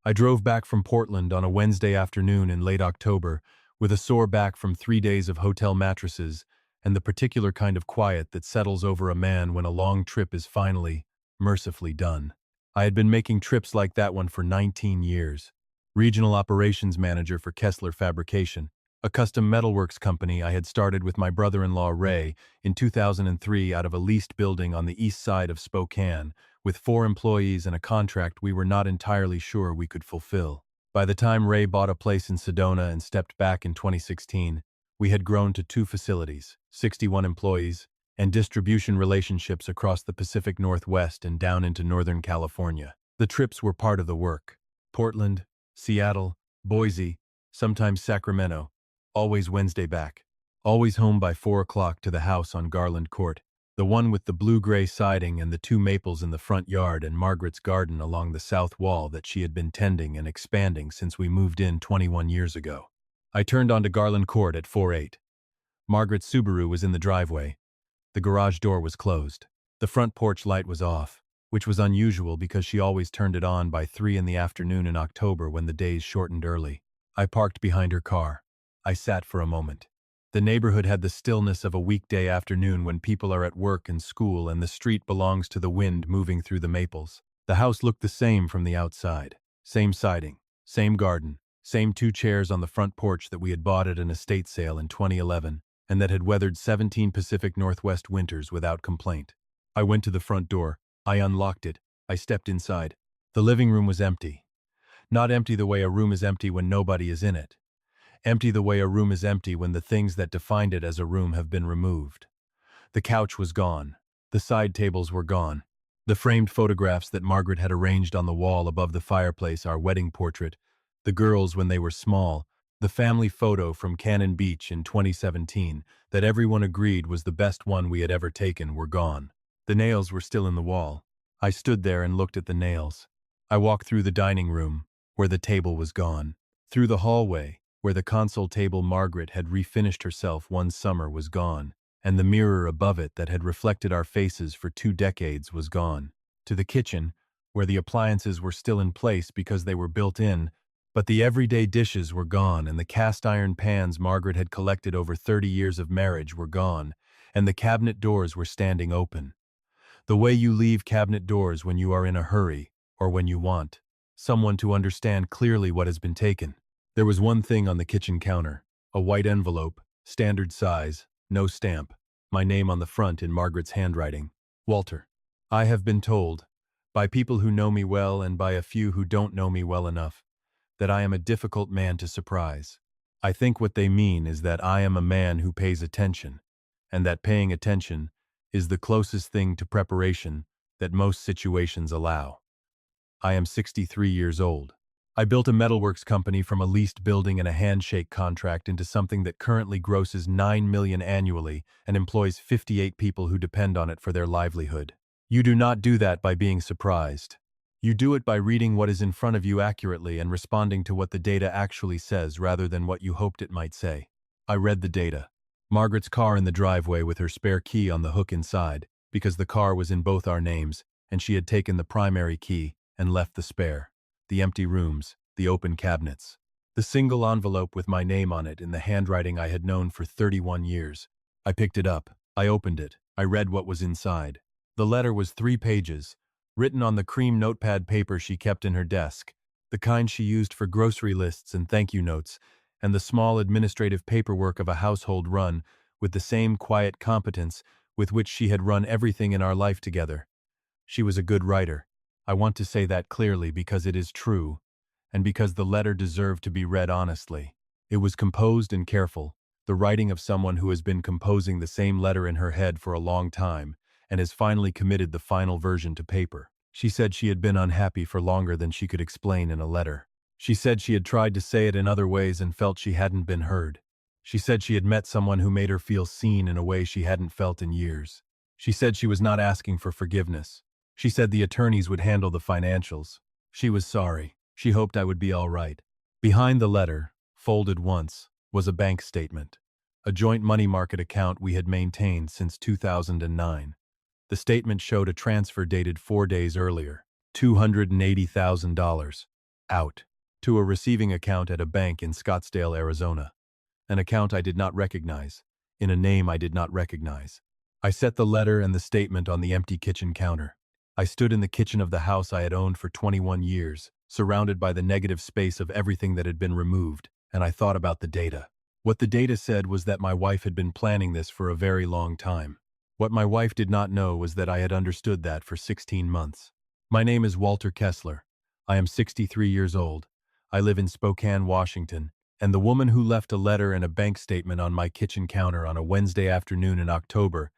I drove back from Portland on a Wednesday afternoon in late October with a sore back from 3 days of hotel mattresses and the particular kind of quiet that settles over a man when a long trip is finally, mercifully done. I had been making trips like that one for 19 years. Regional operations manager for Kessler Fabrication, a custom metalworks company I had started with my brother-in-law Ray in 2003 out of a leased building on the east side of Spokane, with 4 employees and a contract we were not entirely sure we could fulfill. By the time Ray bought a place in Sedona and stepped back in 2016, we had grown to 2 facilities, 61 employees, and distribution relationships across the Pacific Northwest and down into Northern California. The trips were part of the work. Portland, Seattle, Boise, sometimes Sacramento, always Wednesday back. Always home by 4 o'clock to the house on Garland Court, the one with the blue-gray siding and the 2 maples in the front yard and Margaret's garden along the south wall that she had been tending and expanding since we moved in 21 years ago. I turned onto Garland Court at 4:08. Margaret's Subaru was in the driveway. The garage door was closed. The front porch light was off, which was unusual because she always turned it on by 3 in the afternoon in October when the days shortened early. I parked behind her car. I sat for a moment. The neighborhood had the stillness of a weekday afternoon when people are at work and school and the street belongs to the wind moving through the maples. The house looked the same from the outside. Same siding, same garden, same 2 chairs on the front porch that we had bought at an estate sale in 2011 and that had weathered 17 Pacific Northwest winters without complaint. I went to the front door. I unlocked it. I stepped inside. The living room was empty. Not empty the way a room is empty when nobody is in it. Empty the way a room is empty when the things that defined it as a room have been removed. The couch was gone. The side tables were gone. The framed photographs that Margaret had arranged on the wall above the fireplace, our wedding portrait, the girls when they were small, the family photo from Cannon Beach in 2017 that everyone agreed was the best one we had ever taken, were gone. The nails were still in the wall. I stood there and looked at the nails. I walked through the dining room, where the table was gone. Through the hallway, where the console table Margaret had refinished herself one summer was gone, and the mirror above it that had reflected our faces for 2 decades was gone. To the kitchen, where the appliances were still in place because they were built in, but the everyday dishes were gone, and the cast-iron pans Margaret had collected over 30 years of marriage were gone, and the cabinet doors were standing open. The way you leave cabinet doors when you are in a hurry, or when you want someone to understand clearly what has been taken. There was one thing on the kitchen counter, a white envelope, standard size, no stamp, my name on the front in Margaret's handwriting. Walter. I have been told, by people who know me well and by a few who don't know me well enough, that I am a difficult man to surprise. I think what they mean is that I am a man who pays attention, and that paying attention is the closest thing to preparation that most situations allow. I am 63 years old. I built a metalworks company from a leased building and a handshake contract into something that currently grosses $9 million annually and employs 58 people who depend on it for their livelihood. You do not do that by being surprised. You do it by reading what is in front of you accurately and responding to what the data actually says rather than what you hoped it might say. I read the data. Margaret's car in the driveway with her spare key on the hook inside, because the car was in both our names, and she had taken the primary key and left the spare. The empty rooms, the open cabinets. The single envelope with my name on it in the handwriting I had known for 31 years. I picked it up. I opened it. I read what was inside. The letter was 3 pages, written on the cream notepad paper she kept in her desk, the kind she used for grocery lists and thank you notes, and the small administrative paperwork of a household run with the same quiet competence with which she had run everything in our life together. She was a good writer. I want to say that clearly because it is true, and because the letter deserved to be read honestly. It was composed and careful, the writing of someone who has been composing the same letter in her head for a long time, and has finally committed the final version to paper. She said she had been unhappy for longer than she could explain in a letter. She said she had tried to say it in other ways and felt she hadn't been heard. She said she had met someone who made her feel seen in a way she hadn't felt in years. She said she was not asking for forgiveness. She said the attorneys would handle the financials. She was sorry. She hoped I would be all right. Behind the letter, folded once, was a bank statement, a joint money market account we had maintained since 2009. The statement showed a transfer dated 4 days earlier, $280,000. Out. To a receiving account at a bank in Scottsdale, Arizona. An account I did not recognize, in a name I did not recognize. I set the letter and the statement on the empty kitchen counter. I stood in the kitchen of the house I had owned for 21 years, surrounded by the negative space of everything that had been removed, and I thought about the data. What the data said was that my wife had been planning this for a very long time. What my wife did not know was that I had understood that for 16 months. My name is Walter Kessler. I am 63 years old. I live in Spokane, Washington, and the woman who left a letter and a bank statement on my kitchen counter on a Wednesday afternoon in October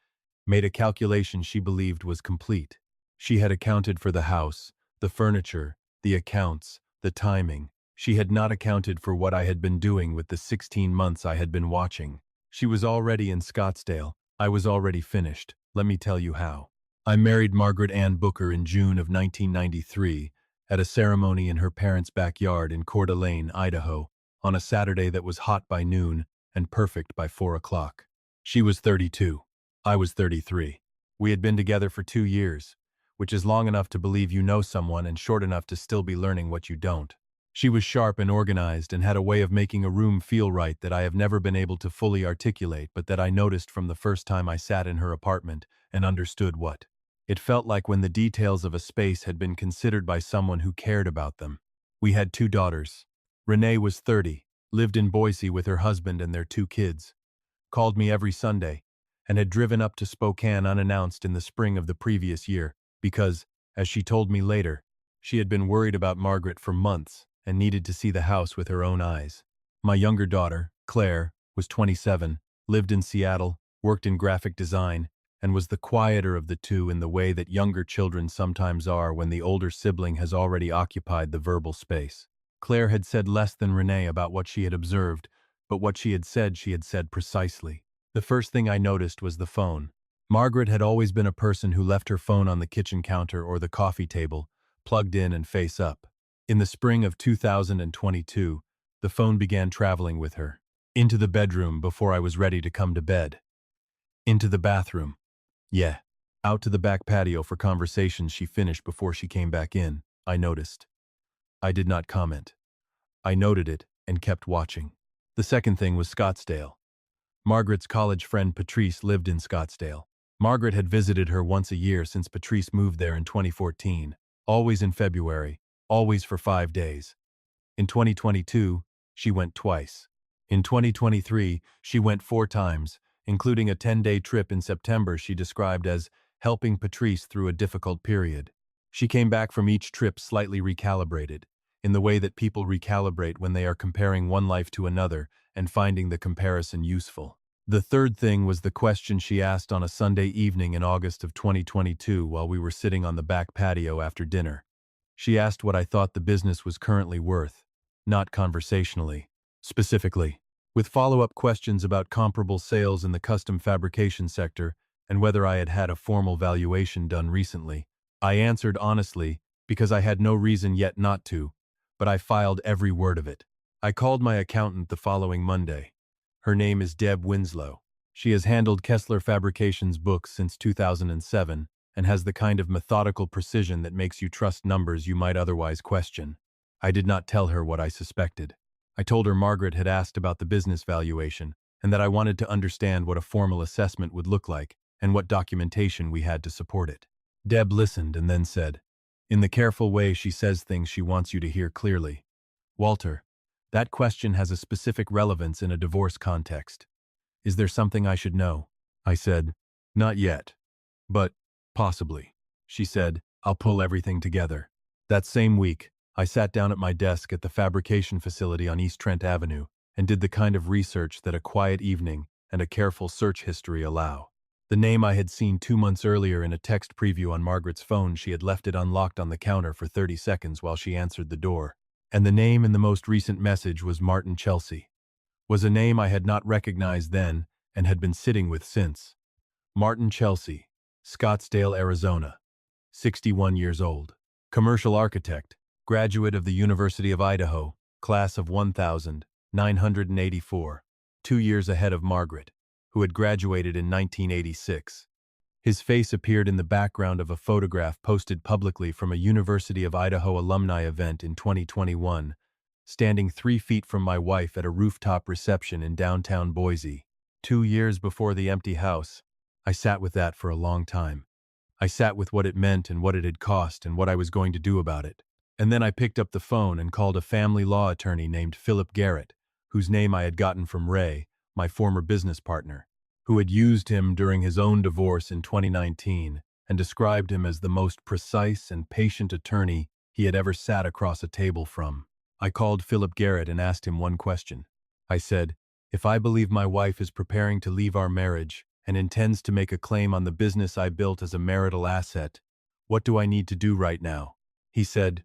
made a calculation she believed was complete. She had accounted for the house, the furniture, the accounts, the timing. She had not accounted for what I had been doing with the 16 months I had been watching. She was already in Scottsdale. I was already finished. Let me tell you how. I married Margaret Ann Booker in June of 1993 at a ceremony in her parents' backyard in Coeur d'Alene, Idaho, on a Saturday that was hot by noon and perfect by 4 o'clock. She was 32. I was 33. We had been together for 2 years, which is long enough to believe you know someone and short enough to still be learning what you don't. She was sharp and organized and had a way of making a room feel right that I have never been able to fully articulate, but that I noticed from the first time I sat in her apartment and understood what. It felt like when the details of a space had been considered by someone who cared about them. We had 2 daughters. Renee was 30, lived in Boise with her husband and their 2 kids, called me every Sunday, and had driven up to Spokane unannounced in the spring of the previous year because, as she told me later, she had been worried about Margaret for months and needed to see the house with her own eyes. My younger daughter, Claire, was 27, lived in Seattle, worked in graphic design, and was the quieter of the 2 in the way that younger children sometimes are when the older sibling has already occupied the verbal space. Claire had said less than Renee about what she had observed, but what she had said precisely. The first thing I noticed was the phone. Margaret had always been a person who left her phone on the kitchen counter or the coffee table, plugged in and face up. In the spring of 2022, the phone began traveling with her. Into the bedroom before I was ready to come to bed. Into the bathroom. Yeah. Out to the back patio for conversations she finished before she came back in, I noticed. I did not comment. I noted it and kept watching. The second thing was Scottsdale. Margaret's college friend Patrice lived in Scottsdale. Margaret had visited her once a year since Patrice moved there in 2014, always in February, always for 5 days. In 2022, she went twice. In 2023, she went 4 times, including a 10-day trip in September she described as helping Patrice through a difficult period. She came back from each trip slightly recalibrated, in the way that people recalibrate when they are comparing one life to another and finding the comparison useful. The third thing was the question she asked on a Sunday evening in August of 2022 while we were sitting on the back patio after dinner. She asked what I thought the business was currently worth, not conversationally. Specifically, with follow-up questions about comparable sales in the custom fabrication sector and whether I had had a formal valuation done recently. I answered honestly because I had no reason yet not to, but I filed every word of it. I called my accountant the following Monday. Her name is Deb Winslow. She has handled Kessler Fabrications books since 2007 and has the kind of methodical precision that makes you trust numbers you might otherwise question. I did not tell her what I suspected. I told her Margaret had asked about the business valuation and that I wanted to understand what a formal assessment would look like and what documentation we had to support it. Deb listened and then said, in the careful way she says things she wants you to hear clearly, Walter, that question has a specific relevance in a divorce context. Is there something I should know? I said, not yet. But, possibly. She said, I'll pull everything together. That same week, I sat down at my desk at the fabrication facility on East Trent Avenue and did the kind of research that a quiet evening and a careful search history allow. The name I had seen 2 months earlier in a text preview on Margaret's phone, she had left it unlocked on the counter for 30 seconds while she answered the door. And the name in the most recent message was Martin Chelsea. Was a name I had not recognized then and had been sitting with since. Martin Chelsea, Scottsdale, Arizona, 61 years old. Commercial architect, graduate of the University of Idaho, class of 1984, 2 years ahead of Margaret, who had graduated in 1986. His face appeared in the background of a photograph posted publicly from a University of Idaho alumni event in 2021, standing 3 feet from my wife at a rooftop reception in downtown Boise. 2 years before the empty house. I sat with that for a long time. I sat with what it meant and what it had cost and what I was going to do about it. And then I picked up the phone and called a family law attorney named Philip Garrett, whose name I had gotten from Ray, my former business partner, who had used him during his own divorce in 2019 and described him as the most precise and patient attorney he had ever sat across a table from. I called Philip Garrett and asked him one question. I said, "If I believe my wife is preparing to leave our marriage and intends to make a claim on the business I built as a marital asset, what do I need to do right now?" He said,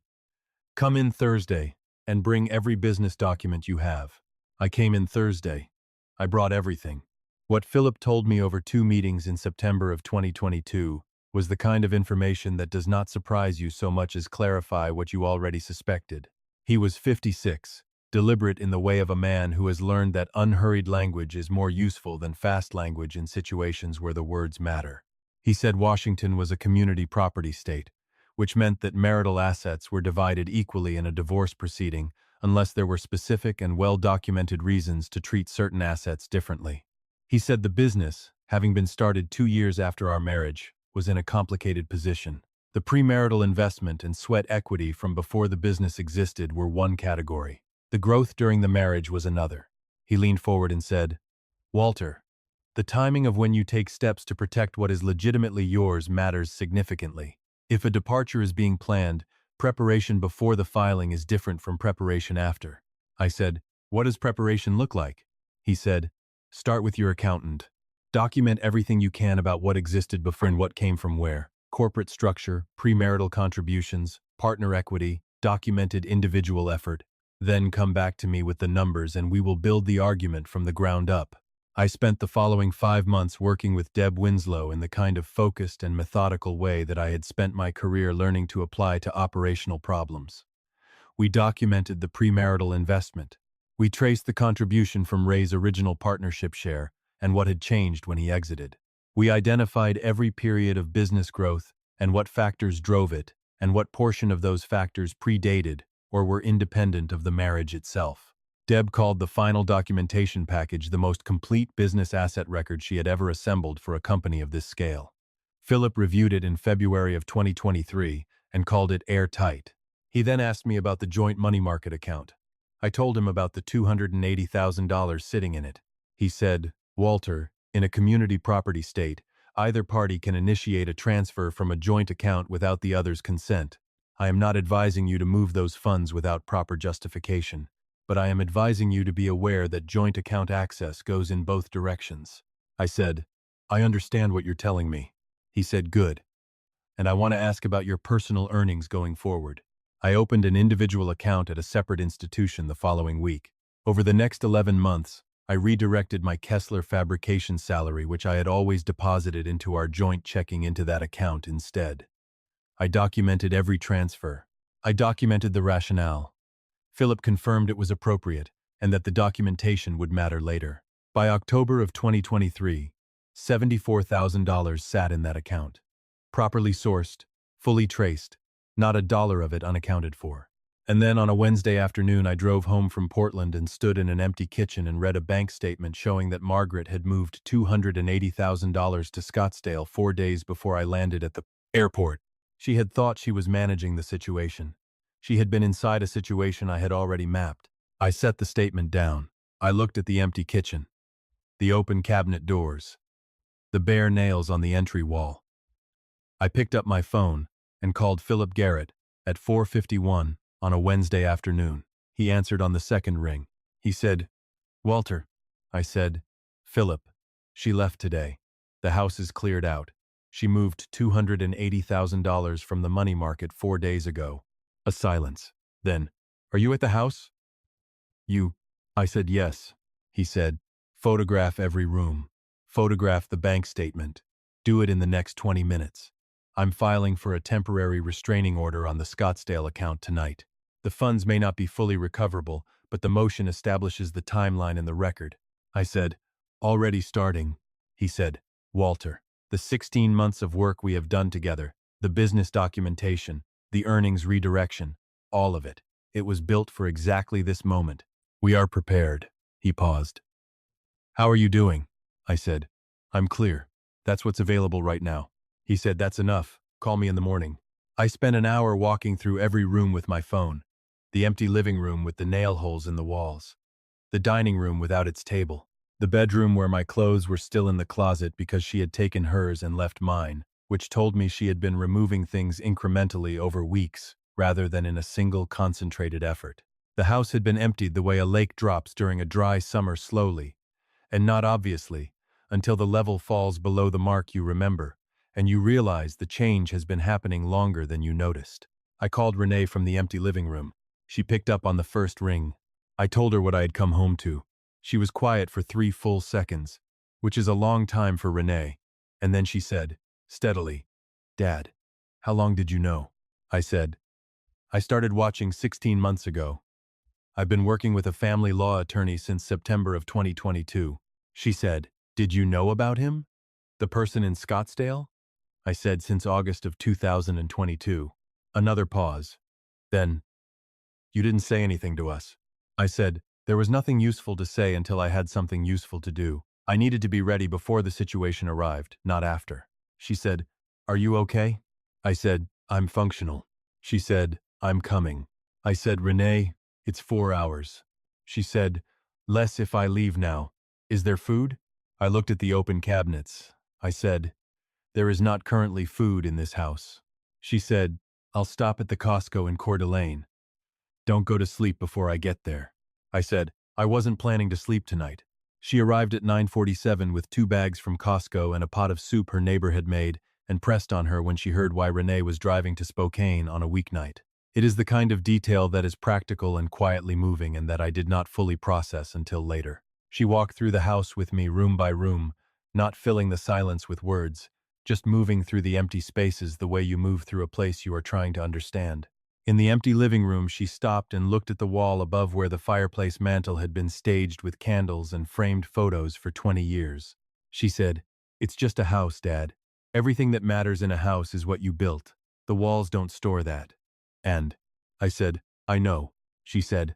"Come in Thursday and bring every business document you have." I came in Thursday. I brought everything. What Philip told me over 2 meetings in September of 2022 was the kind of information that does not surprise you so much as clarify what you already suspected. He was 56, deliberate in the way of a man who has learned that unhurried language is more useful than fast language in situations where the words matter. He said Washington was a community property state, which meant that marital assets were divided equally in a divorce proceeding unless there were specific and well-documented reasons to treat certain assets differently. He said the business, having been started 2 years after our marriage, was in a complicated position. The premarital investment and sweat equity from before the business existed were one category. The growth during the marriage was another. He leaned forward and said, "Walter, the timing of when you take steps to protect what is legitimately yours matters significantly. If a departure is being planned, preparation before the filing is different from preparation after." I said, "What does preparation look like?" He said, "Start with your accountant. Document everything you can about what existed before and what came from where. Corporate structure, premarital contributions, partner equity, documented individual effort. Then come back to me with the numbers and we will build the argument from the ground up." I spent the following 5 months working with Deb Winslow in the kind of focused and methodical way that I had spent my career learning to apply to operational problems. We documented the premarital investment. We traced the contribution from Ray's original partnership share and what had changed when he exited. We identified every period of business growth and what factors drove it, and what portion of those factors predated or were independent of the marriage itself. Deb called the final documentation package the most complete business asset record she had ever assembled for a company of this scale. Philip reviewed it in February of 2023 and called it airtight. He then asked me about the joint money market account. I told him about the $280,000 sitting in it. He said, "Walter, in a community property state, either party can initiate a transfer from a joint account without the other's consent. I am not advising you to move those funds without proper justification, but I am advising you to be aware that joint account access goes in both directions." I said, "I understand what you're telling me." He said, "Good. And I want to ask about your personal earnings going forward." I opened an individual account at a separate institution the following week. Over the next 11 months, I redirected my Kessler fabrication salary, which I had always deposited into our joint checking, into that account instead. I documented every transfer. I documented the rationale. Philip confirmed it was appropriate and that the documentation would matter later. By October of 2023, $74,000 sat in that account. Properly sourced, fully traced, not a dollar of it unaccounted for. And then on a Wednesday afternoon I drove home from Portland and stood in an empty kitchen and read a bank statement showing that Margaret had moved $280,000 to Scottsdale 4 days before I landed at the airport. She had thought she was managing the situation. She had been inside a situation I had already mapped. I set the statement down. I looked at the empty kitchen, the open cabinet doors, the bare nails on the entry wall. I picked up my phone and called Philip Garrett at 4:51 on a Wednesday afternoon. He answered on the second ring. He said, "Walter." I said, "Philip, she left today. The house is cleared out. She moved $280,000 from the money market 4 days ago." A silence. Then, "Are you at the house?" "You." I said, "Yes." He said, "Photograph every room. Photograph the bank statement. Do it in the next 20 minutes. I'm filing for a temporary restraining order on the Scottsdale account tonight. The funds may not be fully recoverable, but the motion establishes the timeline in the record." I said, "Already starting." He said, "Walter, The 16 months of work we have done together, the business documentation, the earnings redirection, all of it. It was built for exactly this moment. We are prepared. He paused. How are you doing? I said. I'm clear. That's what's available right now. He said, that's enough. Call me in the morning. I spent an hour walking through every room with my phone. The empty living room with the nail holes in the walls. The dining room without its table. The bedroom where my clothes were still in the closet because she had taken hers and left mine, which told me she had been removing things incrementally over weeks, rather than in a single concentrated effort. The house had been emptied the way a lake drops during a dry summer slowly, and not obviously, until the level falls below the mark you remember, and you realize the change has been happening longer than you noticed. I called Renee from the empty living room. She picked up on the first ring. I told her what I had come home to. She was quiet for 3 full seconds, which is a long time for Renee, and then she said, steadily, Dad, how long did you know? I said, I started watching 16 months ago. I've been working with a family law attorney since September of 2022. She said, did you know about him? The person in Scottsdale? I said, since August of 2022. Another pause. Then, you didn't say anything to us. I said, there was nothing useful to say until I had something useful to do. I needed to be ready before the situation arrived, not after. She said, are you okay? I said, I'm functional. She said, I'm coming. I said, Renee, it's 4 hours. She said, less if I leave now. Is there food? I looked at the open cabinets. I said, there is not currently food in this house. She said, I'll stop at the Costco in Coeur d'Alene. Don't go to sleep before I get there. I said, I wasn't planning to sleep tonight. She arrived at 9:47 with 2 bags from Costco and a pot of soup her neighbor had made, and pressed on her when she heard why Renee was driving to Spokane on a weeknight. It is the kind of detail that is practical and quietly moving and that I did not fully process until later. She walked through the house with me room by room, not filling the silence with words, just moving through the empty spaces the way you move through a place you are trying to understand. In the empty living room, she stopped and looked at the wall above where the fireplace mantel had been staged with candles and framed photos for 20 years. She said, it's just a house, Dad. Everything that matters in a house is what you built. The walls don't store that. And I said, I know. She said,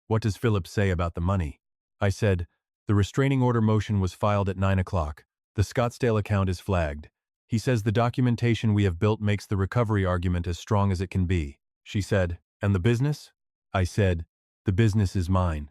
what does Philip say about the money? I said, the restraining order motion was filed at 9 o'clock. The Scottsdale account is flagged. He says the documentation we have built makes the recovery argument as strong as it can be. She said, and the business? I said, the business is mine.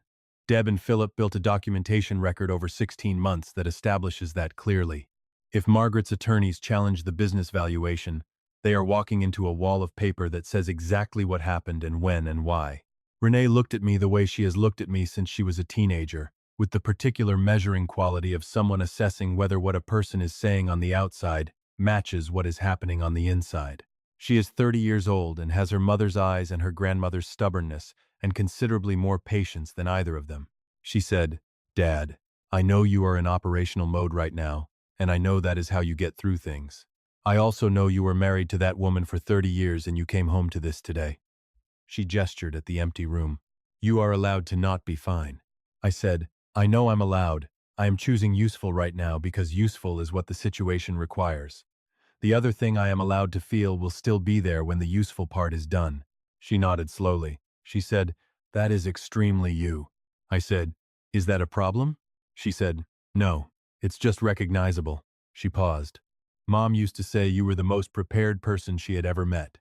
Deb and Philip built a documentation record over 16 months that establishes that clearly. If Margaret's attorneys challenge the business valuation, they are walking into a wall of paper that says exactly what happened and when and why. Renee looked at me the way she has looked at me since she was a teenager, with the particular measuring quality of someone assessing whether what a person is saying on the outside matches what is happening on the inside. She is 30 years old and has her mother's eyes and her grandmother's stubbornness and considerably more patience than either of them. She said, Dad, I know you are in operational mode right now, and I know that is how you get through things. I also know you were married to that woman for 30 years and you came home to this today. She gestured at the empty room. You are allowed to not be fine. I said, I know I'm allowed. I am choosing useful right now because useful is what the situation requires. The other thing I am allowed to feel will still be there when the useful part is done. She nodded slowly. She said, that is extremely you. I said, is that a problem? She said, no, it's just recognizable. She paused. Mom used to say you were the most prepared person she had ever met.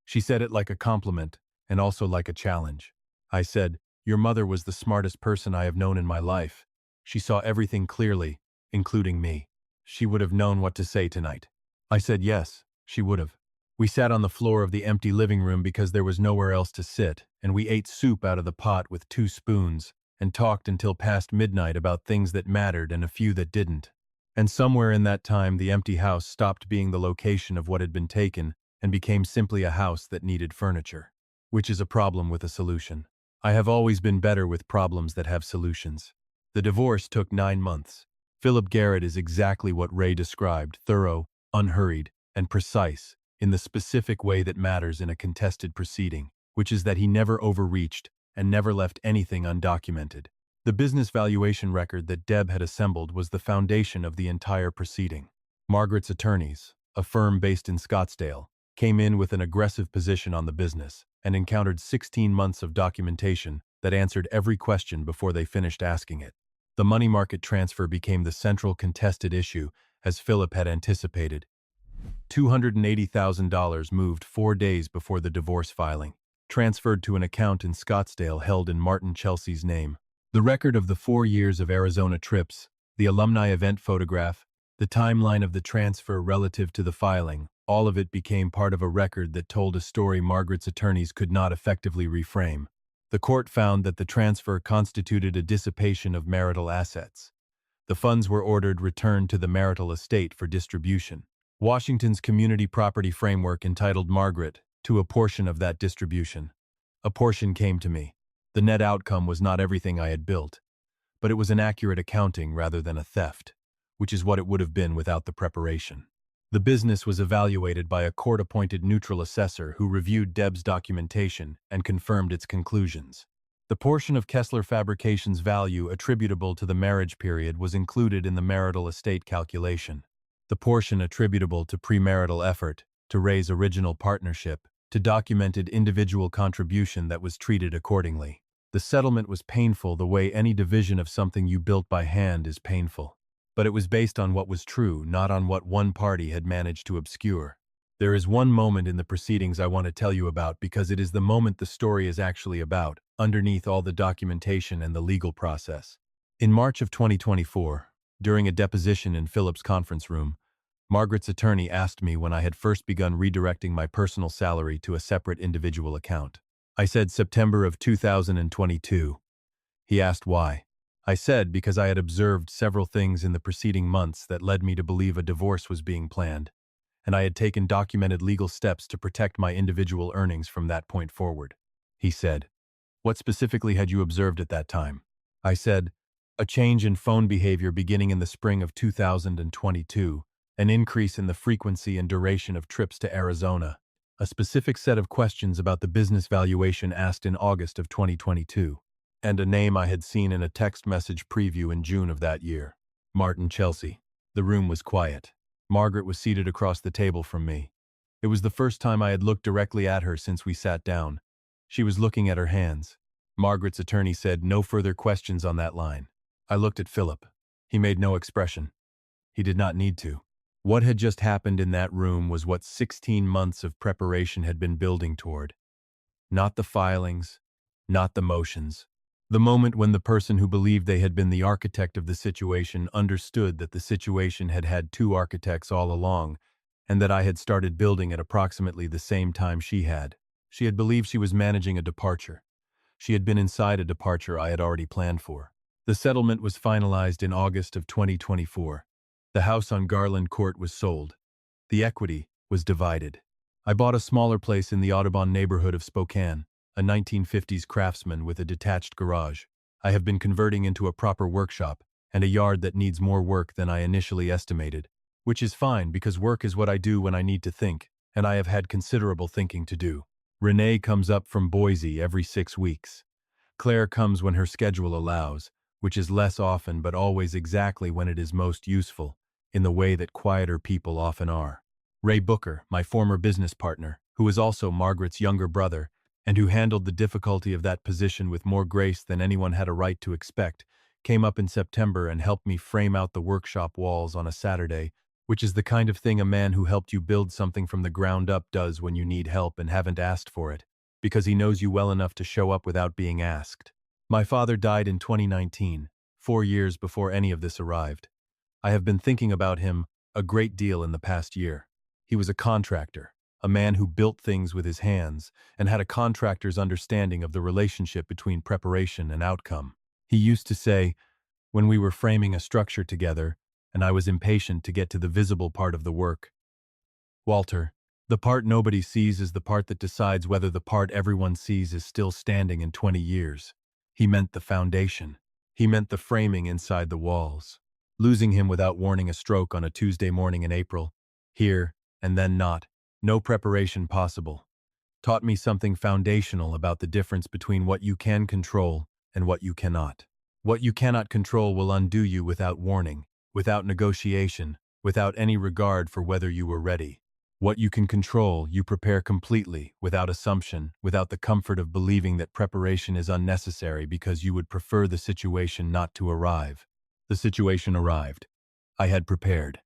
She said it like a compliment and also like a challenge. I said, your mother was the smartest person I have known in my life. She saw everything clearly, including me. She would have known what to say tonight. I said yes, she would have. We sat on the floor of the empty living room because there was nowhere else to sit, and we ate soup out of the pot with 2 spoons, and talked until past midnight about things that mattered and a few that didn't. And somewhere in that time the empty house stopped being the location of what had been taken and became simply a house that needed furniture. Which is a problem with a solution. I have always been better with problems that have solutions. The divorce took 9 months. Philip Garrett is exactly what Ray described, thorough, unhurried, and precise, in the specific way that matters in a contested proceeding, which is that he never overreached and never left anything undocumented. The business valuation record that Deb had assembled was the foundation of the entire proceeding. Margaret's attorneys, a firm based in Scottsdale, came in with an aggressive position on the business and encountered 16 months of documentation that answered every question before they finished asking it. The money market transfer became the central contested issue, as Philip had anticipated. $280,000 moved 4 days before the divorce filing, transferred to an account in Scottsdale held in Martin Chelsea's name. The record of the 4 years of Arizona trips, the alumni event photograph, the timeline of the transfer relative to the filing, all of it became part of a record that told a story Margaret's attorneys could not effectively reframe. The court found that the transfer constituted a dissipation of marital assets. The funds were ordered returned to the marital estate for distribution. Washington's community property framework entitled Margaret to a portion of that distribution. A portion came to me. The net outcome was not everything I had built, but it was an accurate accounting rather than a theft, which is what it would have been without the preparation. The business was evaluated by a court-appointed neutral assessor who reviewed Deb's documentation and confirmed its conclusions. The portion of Kessler Fabrications' value attributable to the marriage period was included in the marital estate calculation. The portion attributable to premarital effort, to raise original partnership, to documented individual contribution that was treated accordingly. The settlement was painful the way any division of something you built by hand is painful. But it was based on what was true, not on what one party had managed to obscure. There is one moment in the proceedings I want to tell you about because it is the moment the story is actually about, underneath all the documentation and the legal process. In March of 2024, during a deposition in Philip's conference room, Margaret's attorney asked me when I had first begun redirecting my personal salary to a separate individual account. I said September of 2022. He asked why. I said because I had observed several things in the preceding months that led me to believe a divorce was being planned, and I had taken documented legal steps to protect my individual earnings from that point forward. He said, "What specifically had you observed at that time?" I said, "A change in phone behavior beginning in the spring of 2022, an increase in the frequency and duration of trips to Arizona, a specific set of questions about the business valuation asked in August of 2022, and a name I had seen in a text message preview in June of that year. Martin Chelsea." The room was quiet. Margaret was seated across the table from me. It was the first time I had looked directly at her since we sat down. She was looking at her hands. Margaret's attorney said no further questions on that line. I looked at Philip. He made no expression. He did not need to. What had just happened in that room was what 16 months of preparation had been building toward. Not the filings, not the motions. The moment when the person who believed they had been the architect of the situation understood that the situation had had two architects all along, and that I had started building at approximately the same time she had. She had believed she was managing a departure. She had been inside a departure I had already planned for. The settlement was finalized in August of 2024. The house on Garland Court was sold. The equity was divided. I bought a smaller place in the Audubon neighborhood of Spokane, a 1950s craftsman with a detached garage. I have been converting into a proper workshop and a yard that needs more work than I initially estimated, which is fine because work is what I do when I need to think, and I have had considerable thinking to do. Renee comes up from Boise every 6 weeks. Claire comes when her schedule allows, which is less often but always exactly when it is most useful, in the way that quieter people often are. Ray Booker, my former business partner, who is also Margaret's younger brother, and who handled the difficulty of that position with more grace than anyone had a right to expect, came up in September and helped me frame out the workshop walls on a Saturday, which is the kind of thing a man who helped you build something from the ground up does when you need help and haven't asked for it, because he knows you well enough to show up without being asked. My father died in 2019, 4 years before any of this arrived. I have been thinking about him a great deal in the past year. He was a contractor, a man who built things with his hands and had a contractor's understanding of the relationship between preparation and outcome. He used to say, when we were framing a structure together, and I was impatient to get to the visible part of the work, "Walter, the part nobody sees is the part that decides whether the part everyone sees is still standing in 20 years. He meant the foundation. He meant the framing inside the walls. Losing him without warning, a stroke on a Tuesday morning in April, here and then not, no preparation possible, taught me something foundational about the difference between what you can control and what you cannot. What you cannot control will undo you without warning, without negotiation, without any regard for whether you were ready. What you can control, you prepare completely, without assumption, without the comfort of believing that preparation is unnecessary because you would prefer the situation not to arrive. The situation arrived. I had prepared.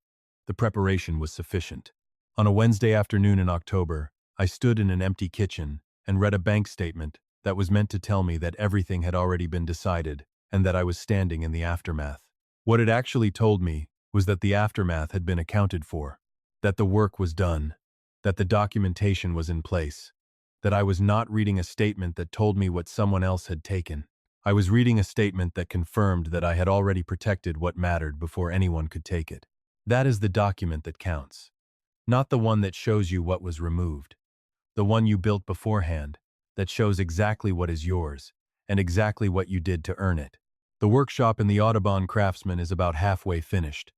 The preparation was sufficient. On a Wednesday afternoon in October, I stood in an empty kitchen and read a bank statement that was meant to tell me that everything had already been decided and that I was standing in the aftermath. What it actually told me was that the aftermath had been accounted for, that the work was done, that the documentation was in place, that I was not reading a statement that told me what someone else had taken. I was reading a statement that confirmed that I had already protected what mattered before anyone could take it. That is the document that counts, not the one that shows you what was removed, the one you built beforehand, that shows exactly what is yours and exactly what you did to earn it. The workshop in the Audubon Craftsman is about halfway finished.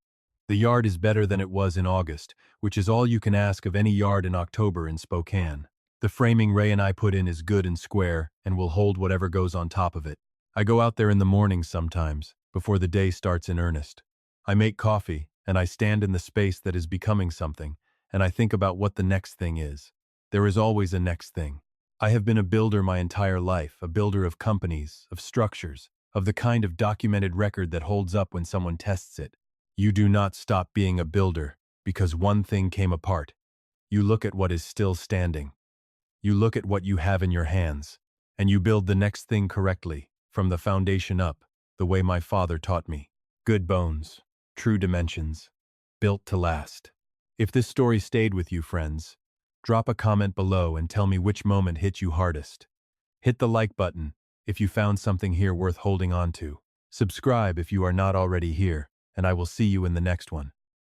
The yard is better than it was in August, which is all you can ask of any yard in October in Spokane. The framing Ray and I put in is good and square and will hold whatever goes on top of it. I go out there in the mornings sometimes, before the day starts in earnest. I make coffee, and I stand in the space that is becoming something, and I think about what the next thing is. There is always a next thing. I have been a builder my entire life, a builder of companies, of structures, of the kind of documented record that holds up when someone tests it. You do not stop being a builder because one thing came apart. You look at what is still standing. You look at what you have in your hands, and you build the next thing correctly, from the foundation up, the way my father taught me. Good bones, true dimensions, built to last. If this story stayed with you, friends, drop a comment below and tell me which moment hit you hardest. Hit the like button if you found something here worth holding on to. Subscribe if you are not already here, and I will see you in the next one.